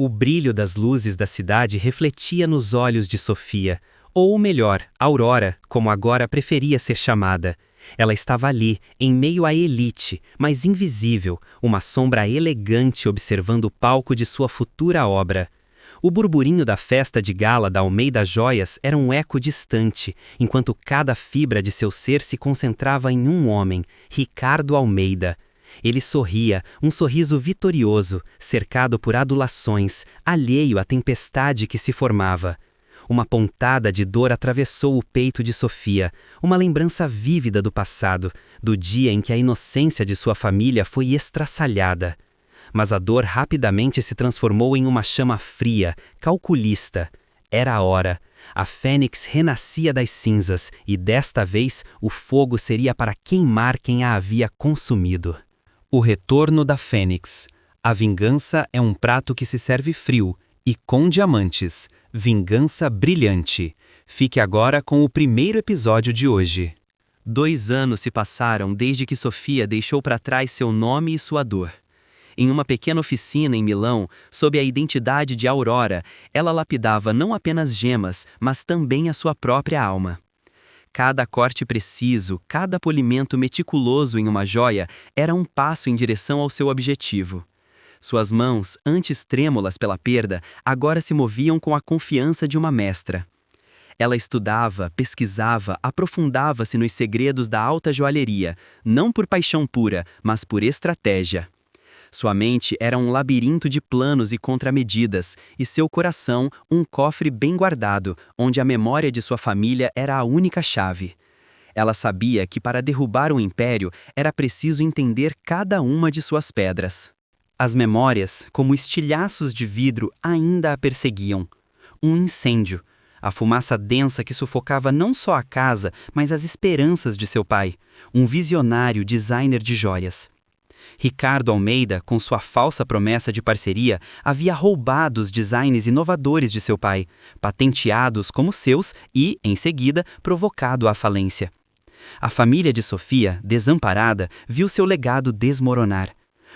O brilho das luzes da cidade refletia nos olhos de Sofia, ou melhor, Aurora, como agora preferia ser chamada. Ela estava ali, em meio à elite, mas invisível, uma sombra elegante observando o palco de sua futura obra. O burburinho da festa de gala da Almeida Joias era um eco distante, enquanto cada fibra de seu ser se concentrava em um homem, Ricardo Almeida. Ele sorria, um sorriso vitorioso, cercado por adulações, alheio à tempestade que se formava. Uma pontada de dor atravessou o peito de Sofia, uma lembrança vívida do passado, do dia em que a inocência de sua família foi estraçalhada. Mas a dor rapidamente se transformou em uma chama fria, calculista. Era a hora. A fênix renascia das cinzas e desta vez o fogo seria para queimar quem a havia consumido. O retorno da fênix. A vingança é um prato que se serve frio e com diamantes. Vingança brilhante. Fique agora com o primeiro episódio de hoje. 2 anos se passaram desde que Sofia deixou para trás seu nome e sua dor. Em uma pequena oficina em Milão, sob a identidade de Aurora, ela lapidava não apenas gemas, mas também a sua própria alma. Cada corte preciso, cada polimento meticuloso em uma joia era um passo em direção ao seu objetivo. Suas mãos, antes trêmulas pela perda, agora se moviam com a confiança de uma mestra. Ela estudava, pesquisava, aprofundava-se nos segredos da alta joalheria, não por paixão pura, mas por estratégia. Sua mente era um labirinto de planos e contramedidas, e seu coração um cofre bem guardado, onde a memória de sua família era a única chave. Ela sabia que para derrubar um império era preciso entender cada uma de suas pedras. As memórias, como estilhaços de vidro, ainda a perseguiam. Um incêndio, a fumaça densa que sufocava não só a casa, mas as esperanças de seu pai, um visionário designer de joias. Ricardo Almeida, com sua falsa promessa de parceria, havia roubado os designs inovadores de seu pai, patenteados como seus e, em seguida, provocado a falência. A família de Sofia, desamparada, viu seu legado desmoronar.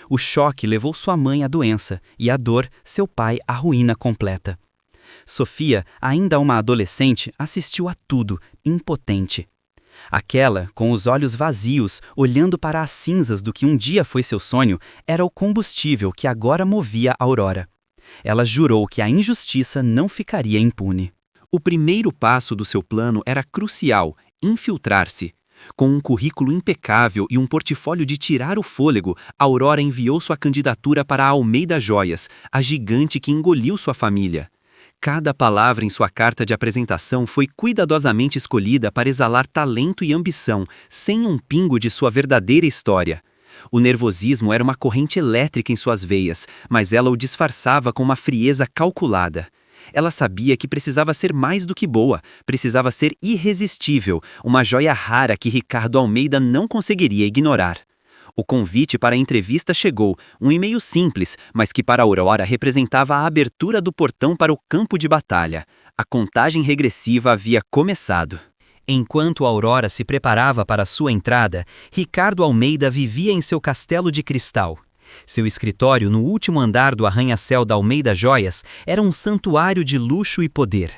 O choque levou sua mãe à doença e a dor, seu pai, à ruína completa. Sofia, ainda uma adolescente, assistiu a tudo, impotente. Aquela, com os olhos vazios, olhando para as cinzas do que um dia foi seu sonho, era o combustível que agora movia Aurora. Ela jurou que a injustiça não ficaria impune. O primeiro passo do seu plano era crucial: infiltrar-se. Com um currículo impecável e um portfólio de tirar o fôlego, Aurora enviou sua candidatura para a Almeida Joias, a gigante que engoliu sua família. Cada palavra em sua carta de apresentação foi cuidadosamente escolhida para exalar talento e ambição, sem um pingo de sua verdadeira história. O nervosismo era uma corrente elétrica em suas veias, mas ela o disfarçava com uma frieza calculada. Ela sabia que precisava ser mais do que boa, precisava ser irresistível, uma joia rara que Ricardo Almeida não conseguiria ignorar. O convite para a entrevista chegou, um e-mail simples, mas que para Aurora representava a abertura do portão para o campo de batalha. A contagem regressiva havia começado. Enquanto Aurora se preparava para sua entrada, Ricardo Almeida vivia em seu castelo de cristal. Seu escritório no último andar do arranha-céu da Almeida Joias era um santuário de luxo e poder.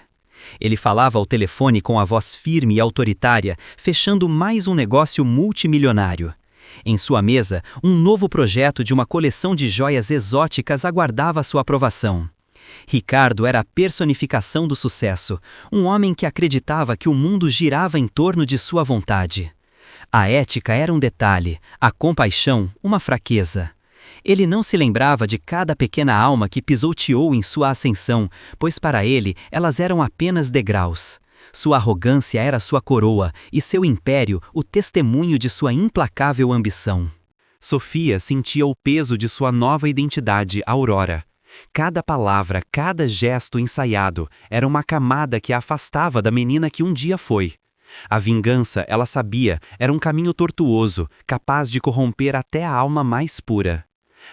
Ele falava ao telefone com a voz firme e autoritária, fechando mais um negócio multimilionário. Em sua mesa, um novo projeto de uma coleção de joias exóticas aguardava sua aprovação. Ricardo era a personificação do sucesso, um homem que acreditava que o mundo girava em torno de sua vontade. A ética era um detalhe, a compaixão, uma fraqueza. Ele não se lembrava de cada pequena alma que pisoteou em sua ascensão, pois para ele elas eram apenas degraus. Sua arrogância era sua coroa e seu império o testemunho de sua implacável ambição. Sofia sentia o peso de sua nova identidade, Aurora. Cada palavra, cada gesto ensaiado era uma camada que a afastava da menina que um dia foi. A vingança, ela sabia, era um caminho tortuoso, capaz de corromper até a alma mais pura.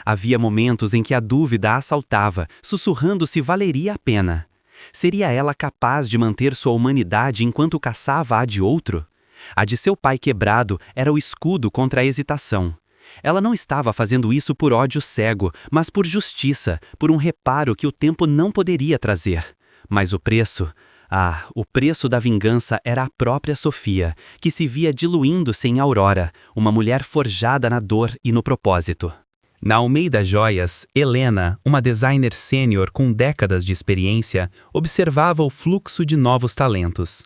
Havia momentos em que a dúvida a assaltava, sussurrando se valeria a pena. Seria ela capaz de manter sua humanidade enquanto caçava a de outro? A de seu pai quebrado era o escudo contra a hesitação. Ela não estava fazendo isso por ódio cego, mas por justiça, por um reparo que o tempo não poderia trazer. Mas o preço... o preço da vingança era a própria Sofia, que se via diluindo-se em Aurora, uma mulher forjada na dor e no propósito. Na Almeida Joias, Helena, uma designer sênior com décadas de experiência, observava o fluxo de novos talentos.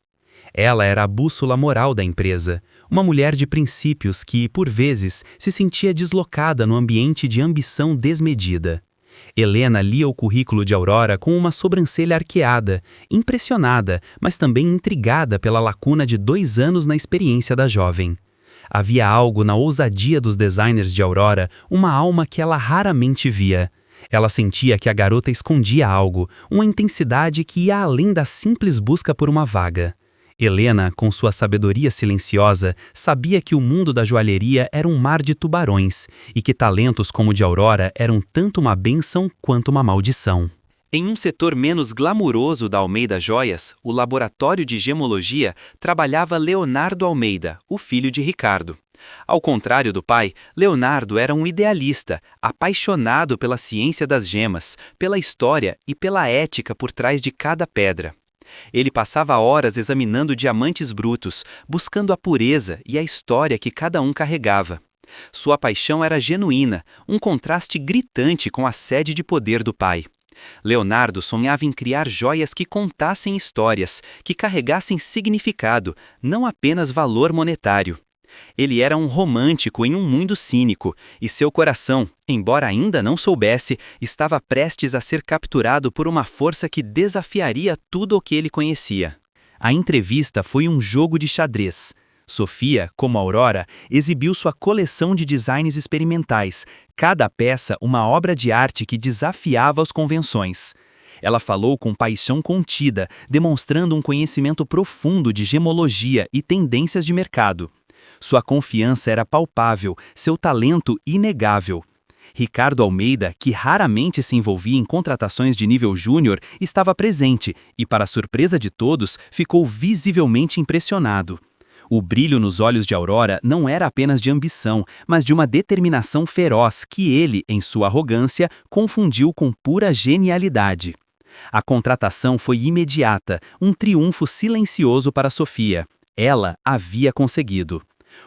Ela era a bússola moral da empresa, uma mulher de princípios que, por vezes, se sentia deslocada no ambiente de ambição desmedida. Helena lia o currículo de Aurora com uma sobrancelha arqueada, impressionada, mas também intrigada pela lacuna de 2 anos na experiência da jovem. Havia algo na ousadia dos designers de Aurora, uma alma que ela raramente via. Ela sentia que a garota escondia algo, uma intensidade que ia além da simples busca por uma vaga. Helena, com sua sabedoria silenciosa, sabia que o mundo da joalheria era um mar de tubarões e que talentos como o de Aurora eram tanto uma bênção quanto uma maldição. Em um setor menos glamuroso da Almeida Joias, o laboratório de gemologia, trabalhava Leonardo Almeida, o filho de Ricardo. Ao contrário do pai, Leonardo era um idealista, apaixonado pela ciência das gemas, pela história e pela ética por trás de cada pedra. Ele passava horas examinando diamantes brutos, buscando a pureza e a história que cada um carregava. Sua paixão era genuína, um contraste gritante com a sede de poder do pai. Leonardo sonhava em criar joias que contassem histórias, que carregassem significado, não apenas valor monetário. Ele era um romântico em um mundo cínico, e seu coração, embora ainda não soubesse, estava prestes a ser capturado por uma força que desafiaria tudo o que ele conhecia. A entrevista foi um jogo de xadrez. Sofia, como Aurora, exibiu sua coleção de designs experimentais, cada peça uma obra de arte que desafiava as convenções. Ela falou com paixão contida, demonstrando um conhecimento profundo de gemologia e tendências de mercado. Sua confiança era palpável, seu talento inegável. Ricardo Almeida, que raramente se envolvia em contratações de nível júnior, estava presente e, para surpresa de todos, ficou visivelmente impressionado. O brilho nos olhos de Aurora não era apenas de ambição, mas de uma determinação feroz que ele, em sua arrogância, confundiu com pura genialidade. A contratação foi imediata, um triunfo silencioso para Sofia. Ela havia conseguido.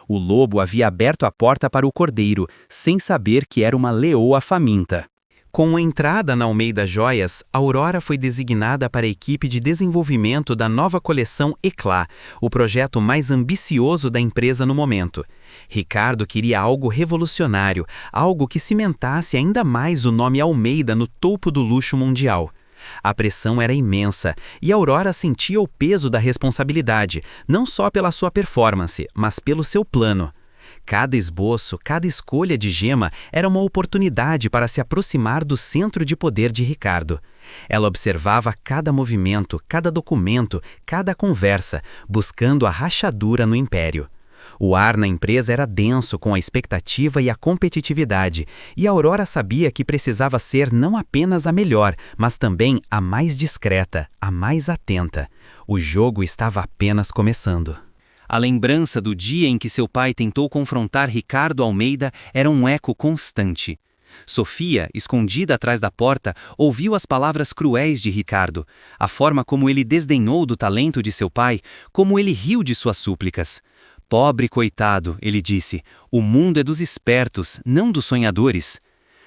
O lobo havia aberto a porta para o cordeiro, sem saber que era uma leoa faminta. Com a entrada na Almeida Joias, Aurora foi designada para a equipe de desenvolvimento da nova coleção Eclat, o projeto mais ambicioso da empresa no momento. Ricardo queria algo revolucionário, algo que cimentasse ainda mais o nome Almeida no topo do luxo mundial. A pressão era imensa, e Aurora sentia o peso da responsabilidade, não só pela sua performance, mas pelo seu plano. Cada esboço, cada escolha de gema era uma oportunidade para se aproximar do centro de poder de Ricardo. Ela observava cada movimento, cada documento, cada conversa, buscando a rachadura no império. O ar na empresa era denso com a expectativa e a competitividade, e Aurora sabia que precisava ser não apenas a melhor, mas também a mais discreta, a mais atenta. O jogo estava apenas começando. A lembrança do dia em que seu pai tentou confrontar Ricardo Almeida era um eco constante. Sofia, escondida atrás da porta, ouviu as palavras cruéis de Ricardo, a forma como ele desdenhou do talento de seu pai, como ele riu de suas súplicas. Pobre coitado, ele disse, o mundo é dos espertos, não dos sonhadores.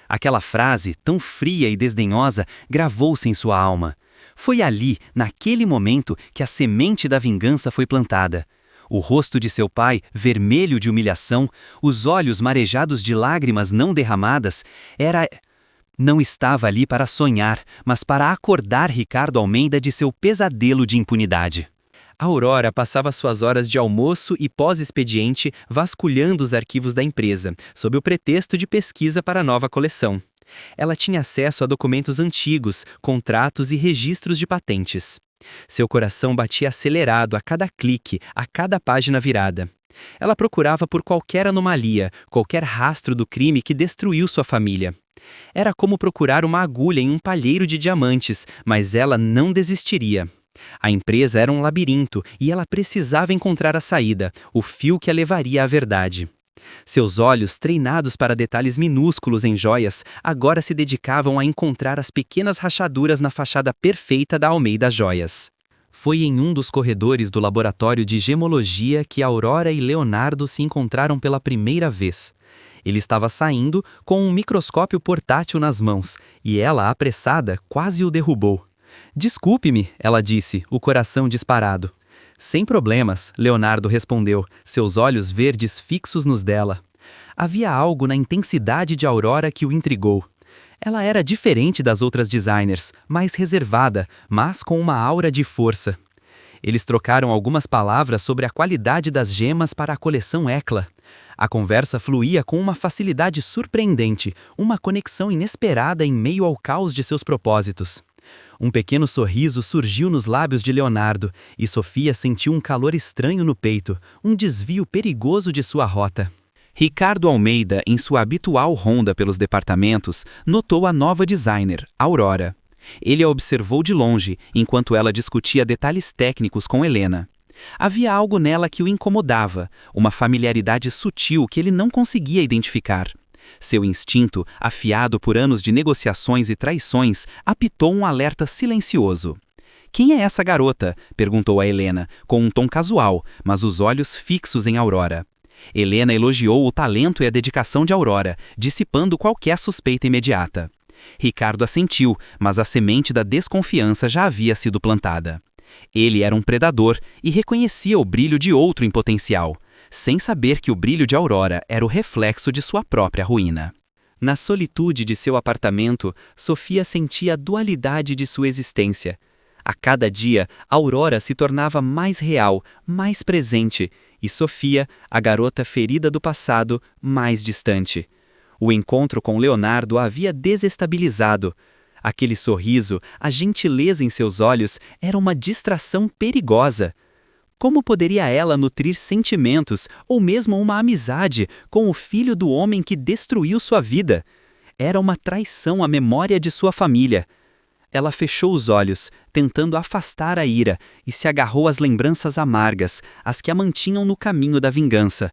Aquela frase, tão fria e desdenhosa, gravou-se em sua alma. Foi ali, naquele momento, que a semente da vingança foi plantada. O rosto de seu pai, vermelho de humilhação, os olhos marejados de lágrimas não derramadas, não estava ali para sonhar, mas para acordar Ricardo Almeida de seu pesadelo de impunidade. Aurora passava suas horas de almoço e pós-expediente vasculhando os arquivos da empresa, sob o pretexto de pesquisa para a nova coleção. Ela tinha acesso a documentos antigos, contratos e registros de patentes. Seu coração batia acelerado a cada clique, a cada página virada. Ela procurava por qualquer anomalia, qualquer rastro do crime que destruiu sua família. Era como procurar uma agulha em um palheiro de diamantes, mas ela não desistiria. A empresa era um labirinto e ela precisava encontrar a saída, o fio que a levaria à verdade. Seus olhos, treinados para detalhes minúsculos em joias, agora se dedicavam a encontrar as pequenas rachaduras na fachada perfeita da Almeida Joias. Foi em um dos corredores do laboratório de gemologia que Aurora e Leonardo se encontraram pela primeira vez. Ele estava saindo com um microscópio portátil nas mãos, e ela, apressada, quase o derrubou. "Desculpe-me", ela disse, o coração disparado. "Sem problemas", Leonardo respondeu, seus olhos verdes fixos nos dela. Havia algo na intensidade de Aurora que o intrigou. Ela era diferente das outras designers, mais reservada, mas com uma aura de força. Eles trocaram algumas palavras sobre a qualidade das gemas para a coleção Eclat. A conversa fluía com uma facilidade surpreendente, uma conexão inesperada em meio ao caos de seus propósitos. Um pequeno sorriso surgiu nos lábios de Leonardo, e Sofia sentiu um calor estranho no peito, um desvio perigoso de sua rota. Ricardo Almeida, em sua habitual ronda pelos departamentos, notou a nova designer, Aurora. Ele a observou de longe, enquanto ela discutia detalhes técnicos com Helena. Havia algo nela que o incomodava, uma familiaridade sutil que ele não conseguia identificar. Seu instinto, afiado por anos de negociações e traições, apitou um alerta silencioso. "Quem é essa garota?", perguntou a Helena, com um tom casual, mas os olhos fixos em Aurora. Helena elogiou o talento e a dedicação de Aurora, dissipando qualquer suspeita imediata. Ricardo assentiu, mas a semente da desconfiança já havia sido plantada. Ele era um predador e reconhecia o brilho de outro em potencial, sem saber que o brilho de Aurora era o reflexo de sua própria ruína. Na solitude de seu apartamento, Sofia sentia a dualidade de sua existência. A cada dia, Aurora se tornava mais real, mais presente, e Sofia, a garota ferida do passado, mais distante. O encontro com Leonardo a havia desestabilizado. Aquele sorriso, a gentileza em seus olhos, era uma distração perigosa. Como poderia ela nutrir sentimentos, ou mesmo uma amizade, com o filho do homem que destruiu sua vida? Era uma traição à memória de sua família. Ela fechou os olhos, tentando afastar a ira, e se agarrou às lembranças amargas, as que a mantinham no caminho da vingança.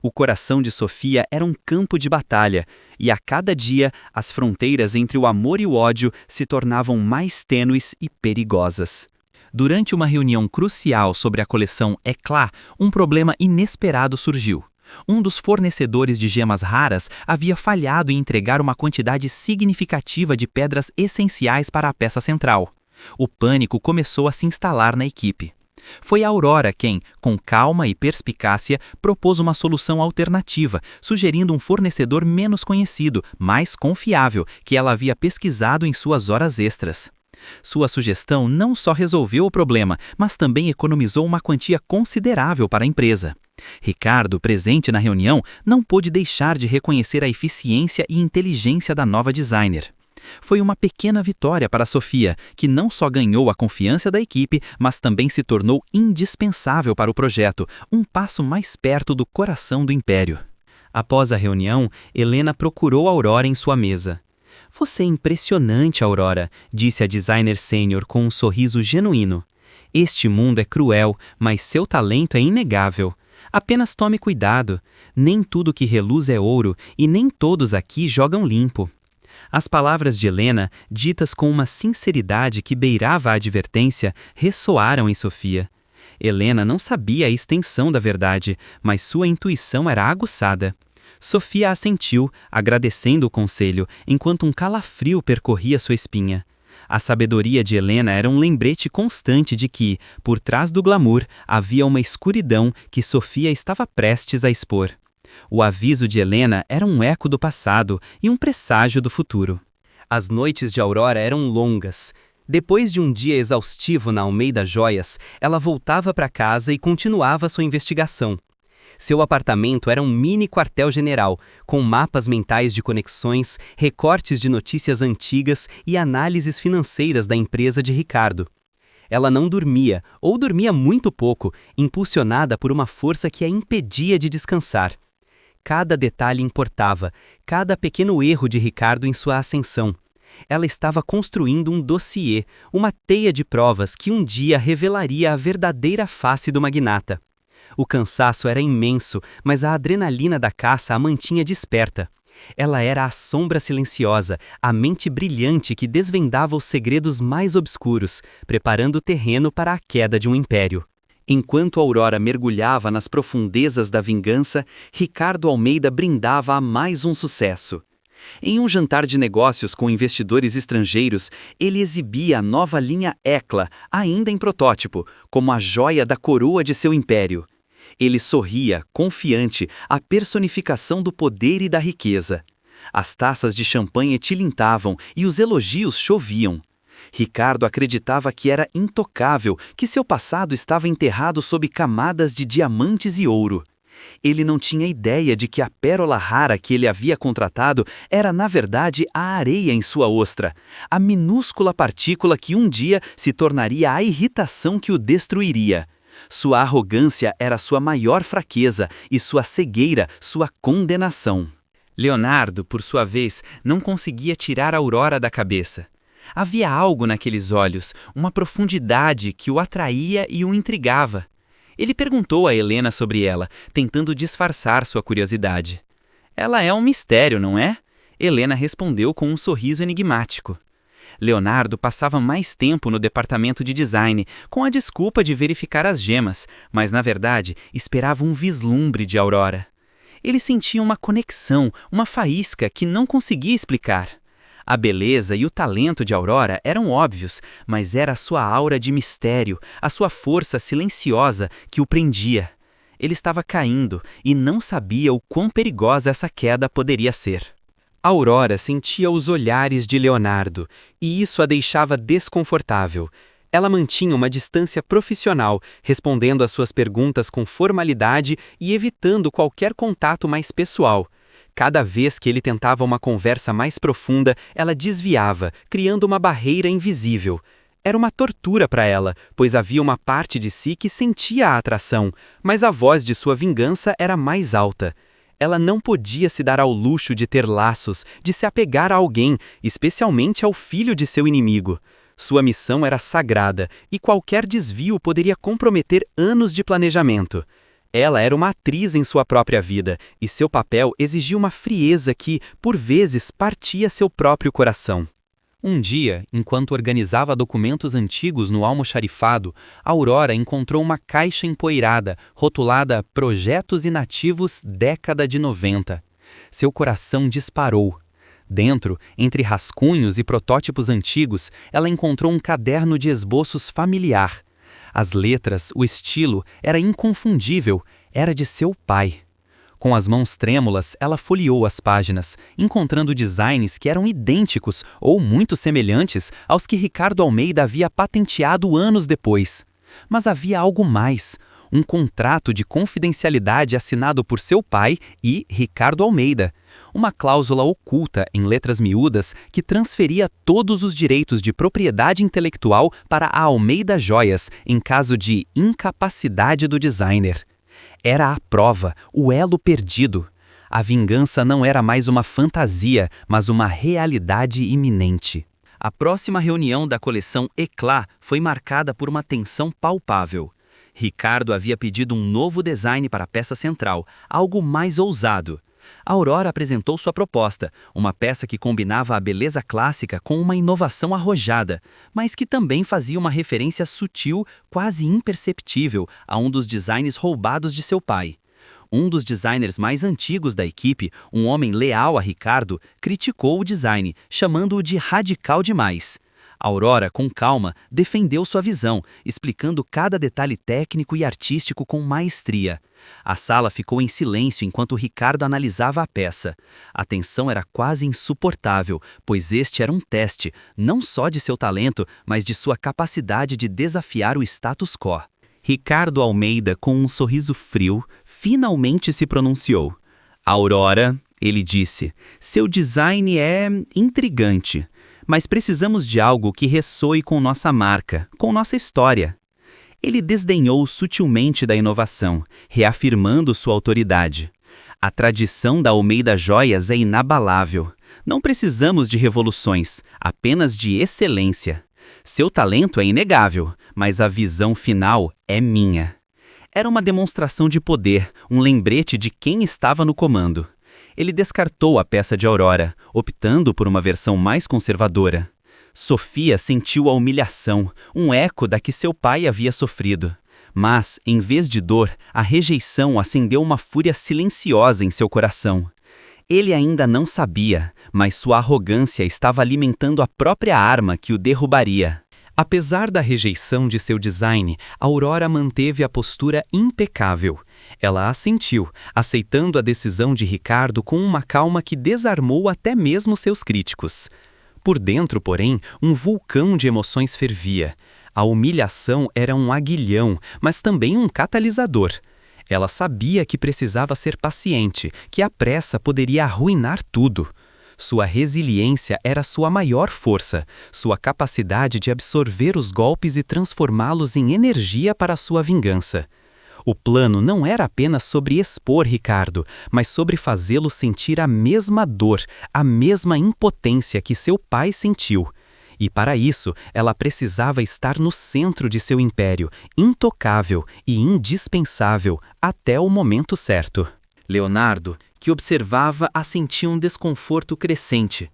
O coração de Sofia era um campo de batalha, e a cada dia as fronteiras entre o amor e o ódio se tornavam mais tênues e perigosas. Durante uma reunião crucial sobre a coleção Eclat, um problema inesperado surgiu. Um dos fornecedores de gemas raras havia falhado em entregar uma quantidade significativa de pedras essenciais para a peça central. O pânico começou a se instalar na equipe. Foi a Aurora quem, com calma e perspicácia, propôs uma solução alternativa, sugerindo um fornecedor menos conhecido, mais confiável, que ela havia pesquisado em suas horas extras. Sua sugestão não só resolveu o problema, mas também economizou uma quantia considerável para a empresa. Ricardo, presente na reunião, não pôde deixar de reconhecer a eficiência e inteligência da nova designer. Foi uma pequena vitória para Sofia, que não só ganhou a confiança da equipe, mas também se tornou indispensável para o projeto, um passo mais perto do coração do império. Após a reunião, Helena procurou Aurora em sua mesa. "Você é impressionante, Aurora", disse a designer sênior com um sorriso genuíno. "Este mundo é cruel, mas seu talento é inegável. Apenas tome cuidado. Nem tudo que reluz é ouro, e nem todos aqui jogam limpo." As palavras de Helena, ditas com uma sinceridade que beirava a advertência, ressoaram em Sofia. Helena não sabia a extensão da verdade, mas sua intuição era aguçada. Sofia assentiu, agradecendo o conselho, enquanto um calafrio percorria sua espinha. A sabedoria de Helena era um lembrete constante de que, por trás do glamour, havia uma escuridão que Sofia estava prestes a expor. O aviso de Helena era um eco do passado e um presságio do futuro. As noites de Aurora eram longas. Depois de um dia exaustivo na Almeida Joias, ela voltava para casa e continuava sua investigação. Seu apartamento era um mini quartel-general, com mapas mentais de conexões, recortes de notícias antigas e análises financeiras da empresa de Ricardo. Ela não dormia, ou dormia muito pouco, impulsionada por uma força que a impedia de descansar. Cada detalhe importava, cada pequeno erro de Ricardo em sua ascensão. Ela estava construindo um dossiê, uma teia de provas que um dia revelaria a verdadeira face do magnata. O cansaço era imenso, mas a adrenalina da caça a mantinha desperta. Ela era a sombra silenciosa, a mente brilhante que desvendava os segredos mais obscuros, preparando o terreno para a queda de um império. Enquanto Aurora mergulhava nas profundezas da vingança, Ricardo Almeida brindava a mais um sucesso. Em um jantar de negócios com investidores estrangeiros, ele exibia a nova linha Hekla, ainda em protótipo, como a joia da coroa de seu império. Ele sorria, confiante, a personificação do poder e da riqueza. As taças de champanhe tilintavam e os elogios choviam. Ricardo acreditava que era intocável, que seu passado estava enterrado sob camadas de diamantes e ouro. Ele não tinha ideia de que a pérola rara que ele havia contratado era, na verdade, a areia em sua ostra, a minúscula partícula que um dia se tornaria a irritação que o destruiria. Sua arrogância era sua maior fraqueza e sua cegueira sua condenação. Leonardo, por sua vez, não conseguia tirar a Aurora da cabeça. Havia algo naqueles olhos, uma profundidade que o atraía e o intrigava. Ele perguntou a Helena sobre ela, tentando disfarçar sua curiosidade. Ela é um mistério, não é? Helena respondeu com um sorriso enigmático. Leonardo passava mais tempo no departamento de design, com a desculpa de verificar as gemas, mas na verdade esperava um vislumbre de Aurora. Ele sentia uma conexão, uma faísca que não conseguia explicar. A beleza e o talento de Aurora eram óbvios, mas era a sua aura de mistério, a sua força silenciosa que o prendia. Ele estava caindo e não sabia o quão perigosa essa queda poderia ser. Aurora sentia os olhares de Leonardo, e isso a deixava desconfortável. Ela mantinha uma distância profissional, respondendo às suas perguntas com formalidade e evitando qualquer contato mais pessoal. Cada vez que ele tentava uma conversa mais profunda, ela desviava, criando uma barreira invisível. Era uma tortura para ela, pois havia uma parte de si que sentia a atração, mas a voz de sua vingança era mais alta. Ela não podia se dar ao luxo de ter laços, de se apegar a alguém, especialmente ao filho de seu inimigo. Sua missão era sagrada, e qualquer desvio poderia comprometer anos de planejamento. Ela era uma atriz em sua própria vida, e seu papel exigia uma frieza que, por vezes, partia seu próprio coração. Um dia, enquanto organizava documentos antigos no almoxarifado, Aurora encontrou uma caixa empoeirada, rotulada Projetos Inativos Década de 90. Seu coração disparou. Dentro, entre rascunhos e protótipos antigos, ela encontrou um caderno de esboços familiar. As letras, o estilo, era inconfundível, era de seu pai. Com as mãos trêmulas, ela folheou as páginas, encontrando designs que eram idênticos ou muito semelhantes aos que Ricardo Almeida havia patenteado anos depois. Mas havia algo mais, um contrato de confidencialidade assinado por seu pai e Ricardo Almeida. Uma cláusula oculta em letras miúdas que transferia todos os direitos de propriedade intelectual para a Almeida Joias em caso de incapacidade do designer. Era a prova, o elo perdido. A vingança não era mais uma fantasia, mas uma realidade iminente. A próxima reunião da coleção Eclat foi marcada por uma tensão palpável. Ricardo havia pedido um novo design para a peça central, algo mais ousado. Aurora apresentou sua proposta, uma peça que combinava a beleza clássica com uma inovação arrojada, mas que também fazia uma referência sutil, quase imperceptível, a um dos designs roubados de seu pai. Um dos designers mais antigos da equipe, um homem leal a Ricardo, criticou o design, chamando-o de radical demais. Aurora, com calma, defendeu sua visão, explicando cada detalhe técnico e artístico com maestria. A sala ficou em silêncio enquanto Ricardo analisava a peça. A tensão era quase insuportável, pois este era um teste, não só de seu talento, mas de sua capacidade de desafiar o status quo. Ricardo Almeida, com um sorriso frio, finalmente se pronunciou. Aurora, ele disse, seu design é intrigante. Mas precisamos de algo que ressoe com nossa marca, com nossa história. Ele desdenhou sutilmente da inovação, reafirmando sua autoridade. A tradição da Almeida Joias é inabalável. Não precisamos de revoluções, apenas de excelência. Seu talento é inegável, mas a visão final é minha. Era uma demonstração de poder, um lembrete de quem estava no comando. Ele descartou a peça de Aurora, optando por uma versão mais conservadora. Sofia sentiu a humilhação, um eco da que seu pai havia sofrido. Mas, em vez de dor, a rejeição acendeu uma fúria silenciosa em seu coração. Ele ainda não sabia, mas sua arrogância estava alimentando a própria arma que o derrubaria. Apesar da rejeição de seu design, Aurora manteve a postura impecável. Ela assentiu, aceitando a decisão de Ricardo com uma calma que desarmou até mesmo seus críticos. Por dentro, porém, um vulcão de emoções fervia. A humilhação era um aguilhão, mas também um catalisador. Ela sabia que precisava ser paciente, que a pressa poderia arruinar tudo. Sua resiliência era sua maior força, sua capacidade de absorver os golpes e transformá-los em energia para sua vingança. O plano não era apenas sobre expor Ricardo, mas sobre fazê-lo sentir a mesma dor, a mesma impotência que seu pai sentiu. E para isso, ela precisava estar no centro de seu império, intocável e indispensável até o momento certo. Leonardo, que observava, sentia um desconforto crescente.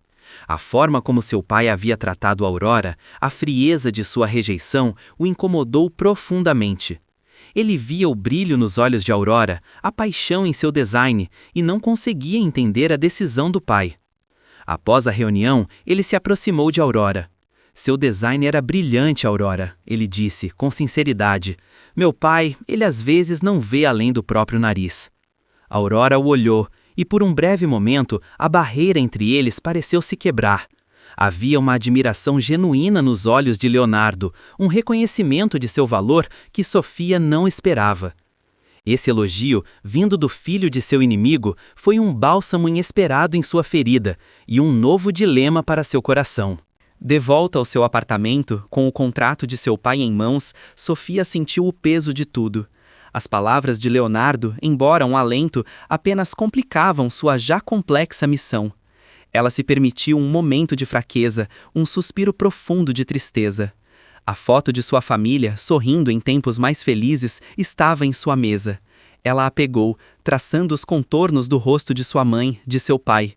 A forma como seu pai havia tratado Aurora, a frieza de sua rejeição, o incomodou profundamente. Ele via o brilho nos olhos de Aurora, a paixão em seu design, e não conseguia entender a decisão do pai. Após a reunião, ele se aproximou de Aurora. Seu design era brilhante, Aurora, ele disse, com sinceridade. Meu pai, ele às vezes não vê além do próprio nariz. Aurora o olhou, e por um breve momento, a barreira entre eles pareceu se quebrar. Havia uma admiração genuína nos olhos de Leonardo, um reconhecimento de seu valor que Sofia não esperava. Esse elogio, vindo do filho de seu inimigo, foi um bálsamo inesperado em sua ferida e um novo dilema para seu coração. De volta ao seu apartamento, com o contrato de seu pai em mãos, Sofia sentiu o peso de tudo. As palavras de Leonardo, embora um alento, apenas complicavam sua já complexa missão. Ela se permitiu um momento de fraqueza, um suspiro profundo de tristeza. A foto de sua família, sorrindo em tempos mais felizes, estava em sua mesa. Ela a pegou, traçando os contornos do rosto de sua mãe, de seu pai.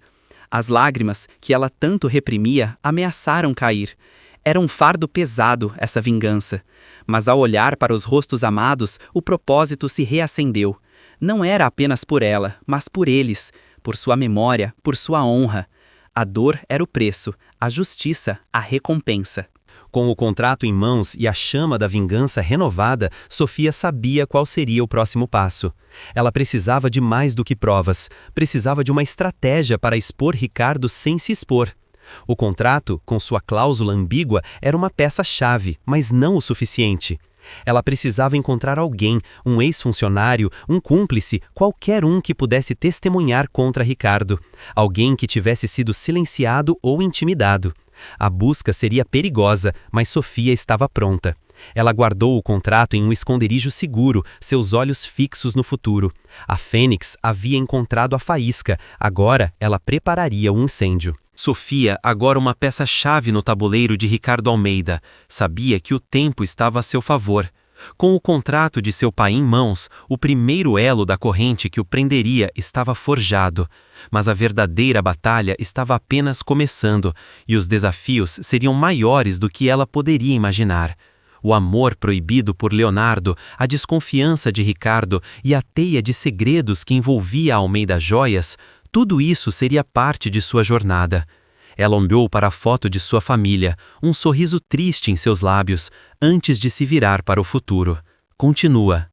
As lágrimas, que ela tanto reprimia, ameaçaram cair. Era um fardo pesado, essa vingança. Mas ao olhar para os rostos amados, o propósito se reacendeu. Não era apenas por ela, mas por eles, por sua memória, por sua honra. A dor era o preço, a justiça, a recompensa. Com o contrato em mãos e a chama da vingança renovada, Sofia sabia qual seria o próximo passo. Ela precisava de mais do que provas, precisava de uma estratégia para expor Ricardo sem se expor. O contrato, com sua cláusula ambígua, era uma peça-chave, mas não o suficiente. Ela precisava encontrar alguém, um ex-funcionário, um cúmplice, qualquer um que pudesse testemunhar contra Ricardo. Alguém que tivesse sido silenciado ou intimidado. A busca seria perigosa, mas Sofia estava pronta. Ela guardou o contrato em um esconderijo seguro, seus olhos fixos no futuro. A Fênix havia encontrado a faísca, agora ela prepararia o incêndio. Sofia, agora uma peça-chave no tabuleiro de Ricardo Almeida, sabia que o tempo estava a seu favor. Com o contrato de seu pai em mãos, o primeiro elo da corrente que o prenderia estava forjado. Mas a verdadeira batalha estava apenas começando, e os desafios seriam maiores do que ela poderia imaginar. O amor proibido por Leonardo, a desconfiança de Ricardo e a teia de segredos que envolvia a Almeida Joias, tudo isso seria parte de sua jornada. Ela olhou para a foto de sua família, um sorriso triste em seus lábios, antes de se virar para o futuro. Continua.